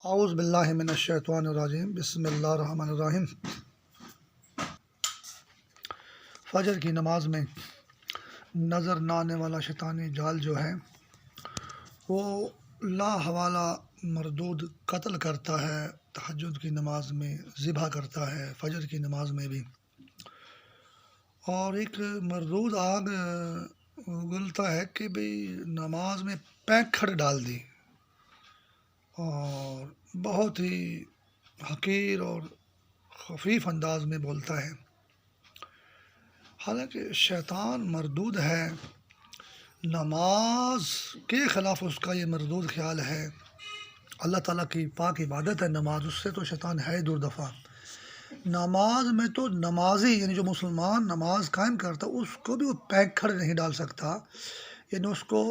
اعوذ باللہ من الشیطان الرجیم، بسم اللہ الرحمن الرحیم۔ فجر کی نماز میں نظر نہ آنے والا شیطانی جال جو ہے وہ لا حوالہ مردود قتل کرتا ہے، تہجد کی نماز میں ذبح کرتا ہے، فجر کی نماز میں بھی، اور ایک مردود آگ اگلتا ہے کہ بھئی نماز میں پینکھڑ ڈال دی، اور بہت ہی حقیر اور خفیف انداز میں بولتا ہے۔ حالانکہ شیطان مردود ہے، نماز کے خلاف اس کا یہ مردود خیال ہے۔ اللہ تعالیٰ کی پاک عبادت ہے نماز، اس سے تو شیطان ہے دور دفع۔ نماز میں تو نمازی یعنی جو مسلمان نماز قائم کرتا اس کو بھی وہ پینکھڑ نہیں ڈال سکتا، یعنی اس کو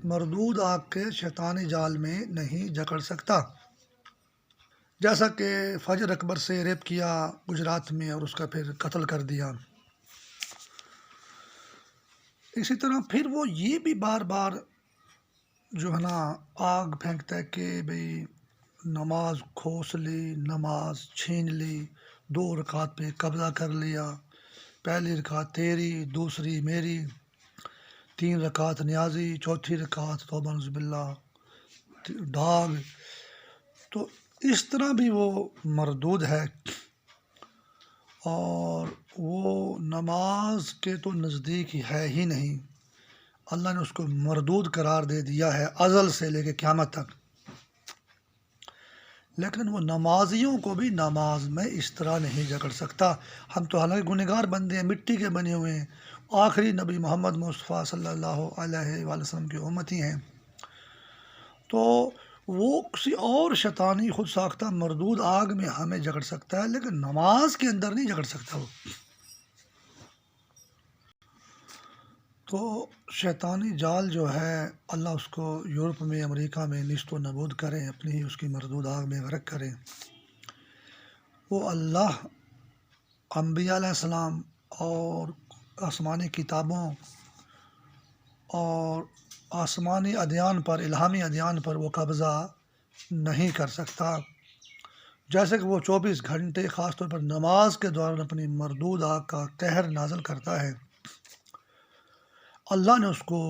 مردود آگ کے شیطانی جال میں نہیں جکڑ سکتا۔ جیسا کہ فجر اکبر سے ریپ کیا گجرات میں اور اس کا پھر قتل کر دیا، اسی طرح پھر وہ یہ بھی بار بار جو ہے نا آگ پھینکتا ہے کہ بھئی نماز کھوس لی، نماز چھین لی، 2 رکعت پہ قبضہ کر لیا، پہلی رکعت تیری، دوسری میری، 3 رکعت نیازی، چوتھی رکعت توبہ نعوذ باللہ ڈاگ۔ تو اس طرح بھی وہ مردود ہے، اور وہ نماز کے تو نزدیک ہے ہی نہیں۔ اللہ نے اس کو مردود قرار دے دیا ہے ازل سے لے کے قیامت تک۔ لیکن وہ نمازیوں کو بھی نماز میں اس طرح نہیں جکڑ سکتا۔ ہم تو حالانکہ گنہگار بندے ہیں، مٹی کے بنے ہوئے ہیں، آخری نبی محمد مصطفیٰ صلی اللہ علیہ وآلہ وسلم کی امتی ہیں، تو وہ کسی اور شیطانی خود ساختہ مردود آگ میں ہمیں جکڑ سکتا ہے، لیکن نماز کے اندر نہیں جکڑ سکتا وہ۔ تو شیطانی جال جو ہے اللہ اس کو یورپ میں، امریکہ میں نیست و نابود کریں، اپنی ہی اس کی مردود آگ میں غرق کریں۔ وہ اللہ انبیاء علیہ السلام اور آسمانی کتابوں اور آسمانی ادیان پر، الہامی ادیان پر وہ قبضہ نہیں کر سکتا، جیسے کہ وہ 24 گھنٹے خاص طور پر نماز کے دوران اپنی مردود آگ کا قہر نازل کرتا ہے۔ اللہ نے اس کو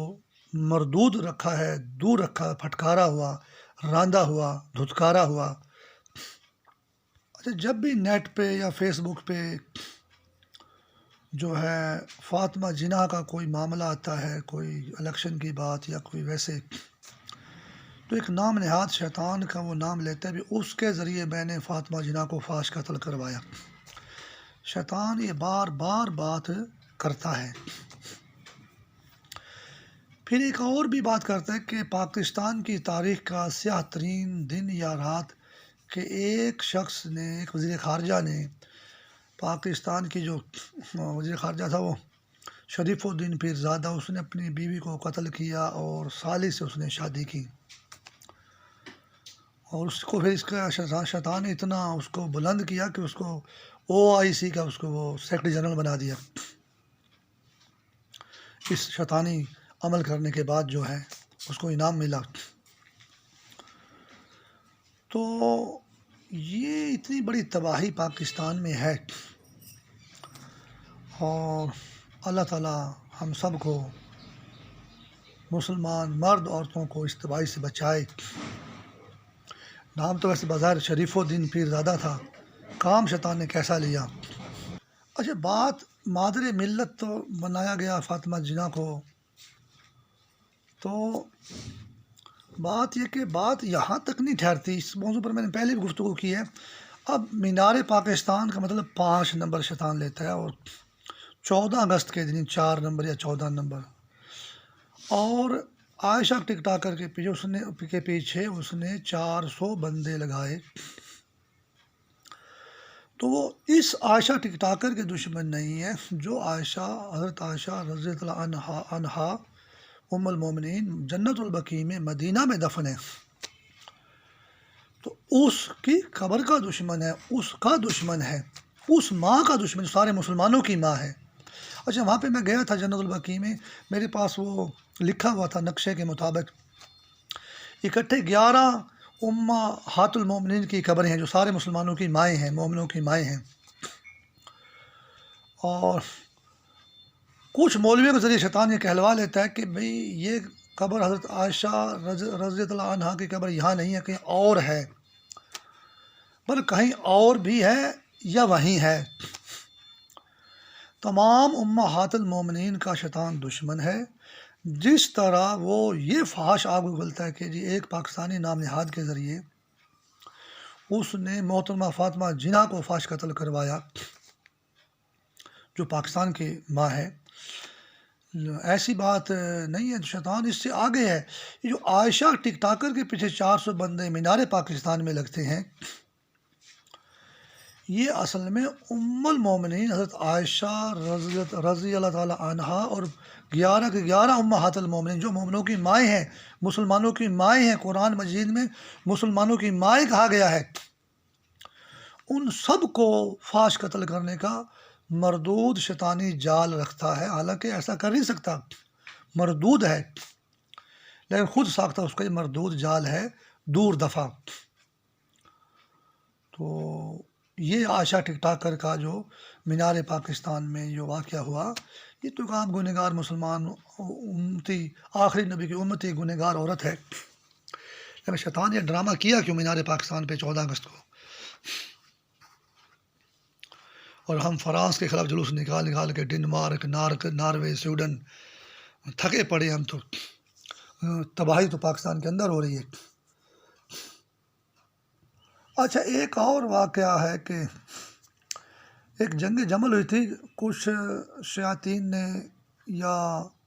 مردود رکھا ہے، دور رکھا ہے، پھٹکارا ہوا، راندا ہوا، دھتکارا ہوا۔ اچھا، جب بھی نیٹ پہ یا فیس بک پہ جو ہے فاطمہ جناح کا کوئی معاملہ آتا ہے، کوئی الیکشن کی بات یا کوئی ویسے، تو ایک نام نہاد شیطان کا وہ نام لیتے ہیں، بھی اس کے ذریعے میں نے فاطمہ جناح کو فاش قتل کروایا۔ شیطان یہ بار بار بات کرتا ہے۔ پھر ایک اور بھی بات کرتا ہے کہ پاکستان کی تاریخ کا سیاہ ترین دن یا رات کہ ایک شخص نے، ایک وزیر خارجہ نے، پاکستان کی جو وزیر خارجہ تھا وہ شریف الدین پیرزادہ، اس نے اپنی بیوی کو قتل کیا اور سالی سے اس نے شادی کی، اور اس کو پھر اس کا شیطان نے اتنا اس کو بلند کیا کہ اس کو OIC کا اس کو وہ سیکرٹری جنرل بنا دیا۔ اس شیطانی عمل کرنے کے بعد جو ہے اس کو انعام ملا۔ تو یہ اتنی بڑی تباہی پاکستان میں ہے، اور اللہ تعالیٰ ہم سب کو، مسلمان مرد عورتوں کو اس تباہی سے بچائے۔ نام تو ویسے بظاہر شریف الدین پیرزادہ تھا، کام شیطان نے کیسا لیا۔ اچھا، بات مادر ملت تو بنایا گیا فاطمہ جناح کو، تو بات یہ کہ بات یہاں تک نہیں ٹھہرتی، اس موضوع پر میں نے پہلے بھی گفتگو کی ہے۔ اب مینار پاکستان کا مطلب 5 نمبر شیطان لیتا ہے، اور 14 اگست کے دن 4 نمبر یا 14 نمبر، اور عائشہ ٹک ٹاکر کے پیچھے اس نے 400 بندے لگائے۔ تو وہ اس عائشہ ٹک ٹاکر کے دشمن نہیں ہے، جو عائشہ، حضرت عائشہ رضی اللہ عنہا ام المومنین جنت البقیع میں مدینہ میں دفن ہے، تو اس کی قبر کا دشمن ہے، اس کا دشمن ہے، اس ماں کا دشمن، سارے مسلمانوں کی ماں ہے۔ اچھا، وہاں پہ میں گیا تھا جنت البقیع میں، میرے پاس وہ لکھا ہوا تھا نقشے کے مطابق، اکٹھے 11 امہات المومنین کی قبریں ہیں جو سارے مسلمانوں کی مائیں ہیں، مومنوں کی مائیں ہیں. اور کچھ مولویوں کے ذریعے شیطان یہ کہلوا لیتا ہے کہ بھئی یہ قبر حضرت عائشہ رضی اللہ عنہا کی قبر یہاں نہیں ہے، کہیں اور ہے، پر کہیں اور بھی ہے یا وہیں ہے. تمام امہات المومنین کا شیطان دشمن ہے. جس طرح وہ یہ فحش آگ اگلتا ہے کہ جی ایک پاکستانی نام نہاد کے ذریعے اس نے محترمہ فاطمہ جناح کو فحش قتل کروایا جو پاکستان کی ماں ہے. ایسی بات نہیں ہے، شیطان اس سے آگے ہے. یہ جو عائشہ ٹک ٹاکر کے پیچھے 400 بندے مینار پاکستان میں لگتے ہیں، یہ اصل میں ام المومنین حضرت عائشہ رضی اللہ تعالی عنہا اور 11 کے 11 امہات المومنین جو مومنوں کی مائیں ہیں، مسلمانوں کی مائیں ہیں، قرآن مجید میں مسلمانوں کی مائیں کہا گیا ہے، ان سب کو فحش قتل کرنے کا مردود شیطانی جال رکھتا ہے. حالانکہ ایسا کر نہیں سکتا، مردود ہے، لیکن خود ساختہ اس کا یہ مردود جال ہے، دور دفع. تو یہ عائشہ ٹک ٹاکر کا جو مینار پاکستان میں جو واقعہ ہوا، یہ تو عام گنہگار مسلمان امتی آخری نبی کی امتی گنہگار عورت ہے. لیکن شیطان یہ ڈرامہ کیا کیوں مینار پاکستان پہ 14 اگست کو؟ اور ہم فرانس کے خلاف جلوس نکال کے ڈنمارک، ناروے، سویڈن تھکے پڑے ہم تو. تباہی تو پاکستان کے اندر ہو رہی ہے. اچھا، ایک اور واقعہ ہے کہ ایک جنگ جمل ہوئی تھی. کچھ شیاطین نے یا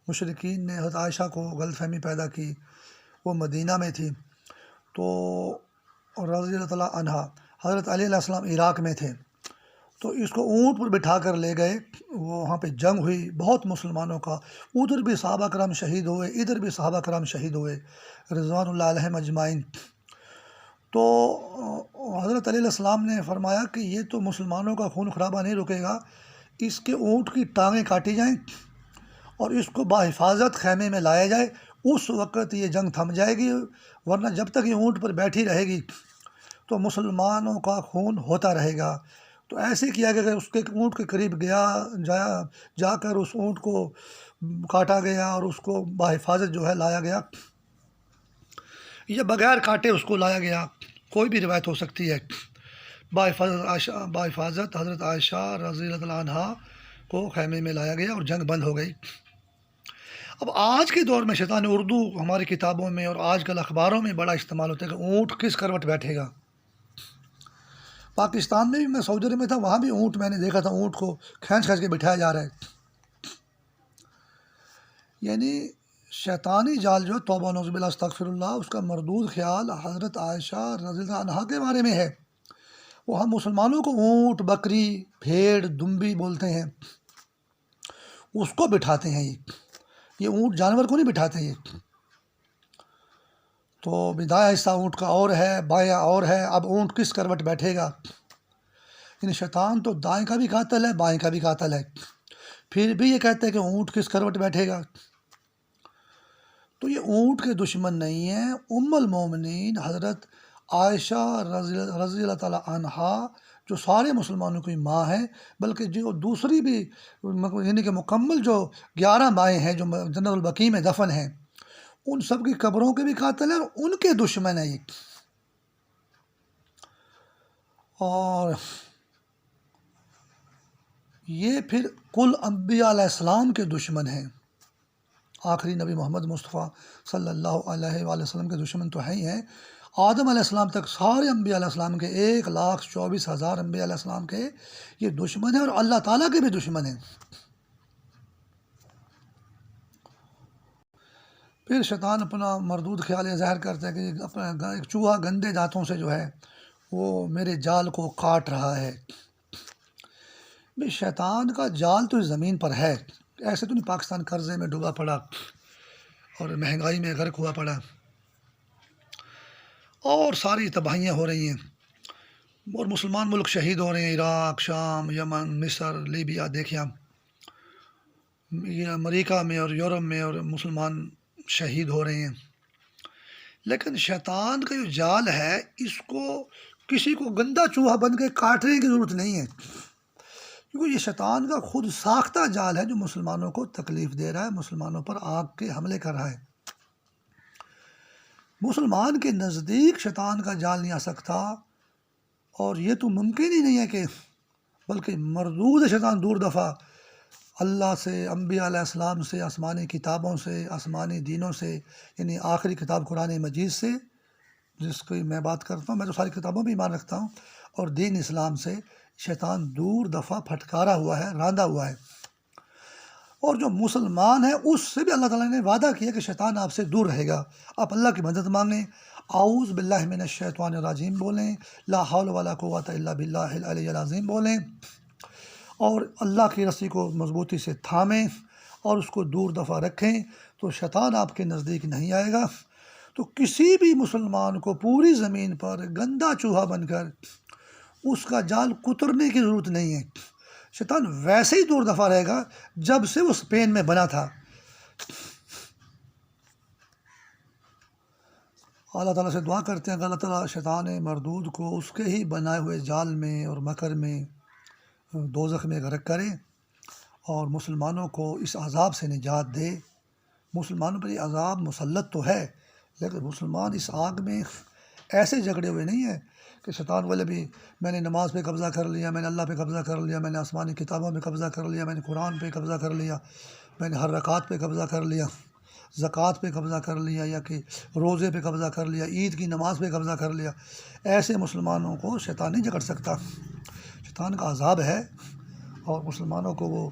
مشرکین نے حضرت عائشہ کو غلط فہمی پیدا کی. وہ مدینہ میں تھی تو رضی اللہ تعالیٰ عنہا، حضرت علی علیہ السلام عراق میں تھے تو اس کو اونٹ پر بٹھا کر لے گئے. وہاں پہ جنگ ہوئی بہت مسلمانوں کا، ادھر بھی صحابہ کرام شہید ہوئے، ادھر بھی صحابہ کرام شہید ہوئے رضوان اللہ علیہم اجمعین. تو حضرت علی علیہ السلام نے فرمایا کہ یہ تو مسلمانوں کا خون خرابہ نہیں رکے گا، اس کے اونٹ کی ٹانگیں کاٹی جائیں اور اس کو بحفاظت خیمے میں لایا جائے. اس وقت یہ جنگ تھم جائے گی، ورنہ جب تک یہ اونٹ پر بیٹھی رہے گی تو مسلمانوں کا خون ہوتا رہے گا. تو ایسے کیا گیا کہ اس کے اونٹ کے قریب جا کر اس اونٹ کو کاٹا گیا اور اس کو بحفاظت جو ہے لایا گیا، یا بغیر کاٹے اس کو لایا گیا، کوئی بھی روایت ہو سکتی ہے. بحفاظت حضرت عائشہ رضی اللہ عنہا کو خیمے میں لایا گیا اور جنگ بند ہو گئی. اب آج کے دور میں شیطان اردو ہماری کتابوں میں اور آج کل اخباروں میں بڑا استعمال ہوتا ہے کہ اونٹ کس کروٹ بیٹھے گا. پاکستان میں بھی میں سعودی عرب میں تھا، وہاں بھی اونٹ میں نے دیکھا تھا، اونٹ کو کھینچ کے بٹھایا جا رہا ہے. یعنی شیطانی جال جو توبہ نعوذ باللہ استغفر اللہ، اس کا مردود خیال حضرت عائشہ رضی اللہ عنہا کے بارے میں ہے. وہ ہم مسلمانوں کو اونٹ، بکری، بھیڑ، دمبی بولتے ہیں، اس کو بٹھاتے ہیں. یہ اونٹ جانور کو نہیں بٹھاتے. یہ تو دایاں حصہ اونٹ کا اور ہے، بایاں اور ہے، اب اونٹ کس کروٹ بیٹھے گا. یعنی شیطان تو دائیں کا بھی قاتل ہے، بائیں کا بھی قاتل ہے، پھر بھی یہ کہتے ہیں کہ اونٹ کس کروٹ بیٹھے گا. تو یہ اونٹ کے دشمن نہیں ہیں. ام المومنین حضرت عائشہ رضی اللہ تعالی عنہا جو سارے مسلمانوں کی ماں ہیں، بلکہ جو دوسری بھی یعنی کہ مکمل جو 11 مائیں ہیں جو جنت البقیع میں دفن ہیں، ان سب کی قبروں کے بھی قاتل ہیں اور ان کے دشمن ہیں یہ. اور یہ پھر کل انبیاء علیہ السلام کے دشمن ہیں. آخری نبی محمد مصطفیٰ صلی اللہ علیہ وآلہ وسلم کے دشمن تو ہیں ہی ہیں. آدم علیہ السلام تک سارے انبیاء علیہ السلام کے 1,24,000 انبیاء علیہ السلام کے یہ دشمن ہیں اور اللہ تعالیٰ کے بھی دشمن ہیں. پھر شیطان اپنا مردود خیال یہ ظاہر کرتا ہے کہ اپنا ایک چوہا گندے دانتوں سے جو ہے وہ میرے جال کو کاٹ رہا ہے. بھئی شیطان کا جال تو اس زمین پر ہے، ایسے تو نہیں پاکستان قرضے میں ڈوبا پڑا اور مہنگائی میں غرق ہوا پڑا اور ساری تباہیاں ہو رہی ہیں اور مسلمان ملک شہید ہو رہے ہیں. عراق، شام، یمن، مصر، لیبیا دیکھیں ہم، امریکہ میں اور یورپ میں اور مسلمان شہید ہو رہے ہیں. لیکن شیطان کا جو جال ہے، اس کو کسی کو گندا چوہا بن کے کاٹنے کی ضرورت نہیں ہے، کیونکہ یہ شیطان کا خود ساختہ جال ہے جو مسلمانوں کو تکلیف دے رہا ہے، مسلمانوں پر آگ کے حملے کر رہا ہے۔ مسلمان کے نزدیک شیطان کا جال نہیں آ سکتا، اور یہ تو ممکن ہی نہیں ہے کہ، بلکہ مردود ہے شیطان دور دفع اللہ سے، انبیاء علیہ السلام سے، آسمانی کتابوں سے، آسمانی دینوں سے، یعنی آخری کتاب قرآن مجید سے، جس کی میں بات کرتا ہوں، میں تو ساری کتابوں پہ ایمان رکھتا ہوں، اور دین اسلام سے شیطان دور دفع پھٹکارا ہوا ہے، راندہ ہوا ہے۔ اور جو مسلمان ہے اس سے بھی اللہ تعالیٰ نے وعدہ کیا کہ شیطان آپ سے دور رہے گا۔ آپ اللہ کی مدد مانگیں، اعوذ باللہ من الشیطان الرجیم بولیں، لا حول ولا قوت الا باللہ العلی العظیم بولیں، اور اللہ کی رسی کو مضبوطی سے تھامیں اور اس کو دور دفع رکھیں، تو شیطان آپ کے نزدیک نہیں آئے گا۔ تو کسی بھی مسلمان کو پوری زمین پر گندا چوہا بن کر اس کا جال کترنے کی ضرورت نہیں ہے، شیطان ویسے ہی دور دفع رہے گا جب سے وہ اسپین میں بنا تھا۔ اللہ تعالیٰ سے دعا کرتے ہیں کہ اللہ تعالیٰ شیطان مردود کو اس کے ہی بنائے ہوئے جال میں اور مکر میں، دوزخ میں غرق کرے، اور مسلمانوں کو اس عذاب سے نجات دے۔ مسلمانوں پر یہ عذاب مسلط تو ہے، لیکن مسلمان اس آگ میں ایسے جھگڑے ہوئے نہیں ہیں کہ شیطان والے بھی، میں نے نماز پہ قبضہ کر لیا، میں نے اللہ پہ قبضہ کر لیا، میں نے آسمانی کتابوں پہ قبضہ کر لیا، میں نے قرآن پہ قبضہ کر لیا، میں نے ہر رکعت پہ قبضہ کر لیا، زکوٰۃ پہ قبضہ کر لیا، یا کہ روزے پہ قبضہ کر لیا، عید کی نماز پہ قبضہ کر لیا۔ ایسے مسلمانوں کو شیطان نہیں جکڑ سکتا۔ شیطان کا عذاب ہے، اور مسلمانوں کو وہ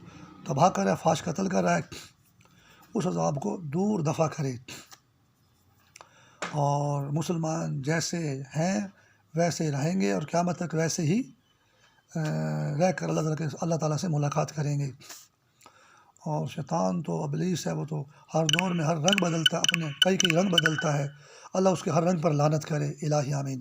تباہ کر رہا ہے، فاش قتل کر رہا ہے، اس عذاب کو دور دفع کرے، اور مسلمان جیسے ہیں ویسے رہیں گے، اور قیامت تک ویسے ہی رہ کر اللہ تعالیٰ سے ملاقات کریں گے۔ اور شیطان تو ابلیس ہے، وہ تو ہر دور میں ہر رنگ بدلتا ہے، اپنے کئی رنگ بدلتا ہے، اللہ اس کے ہر رنگ پر لعنت کرے، الہی آمین۔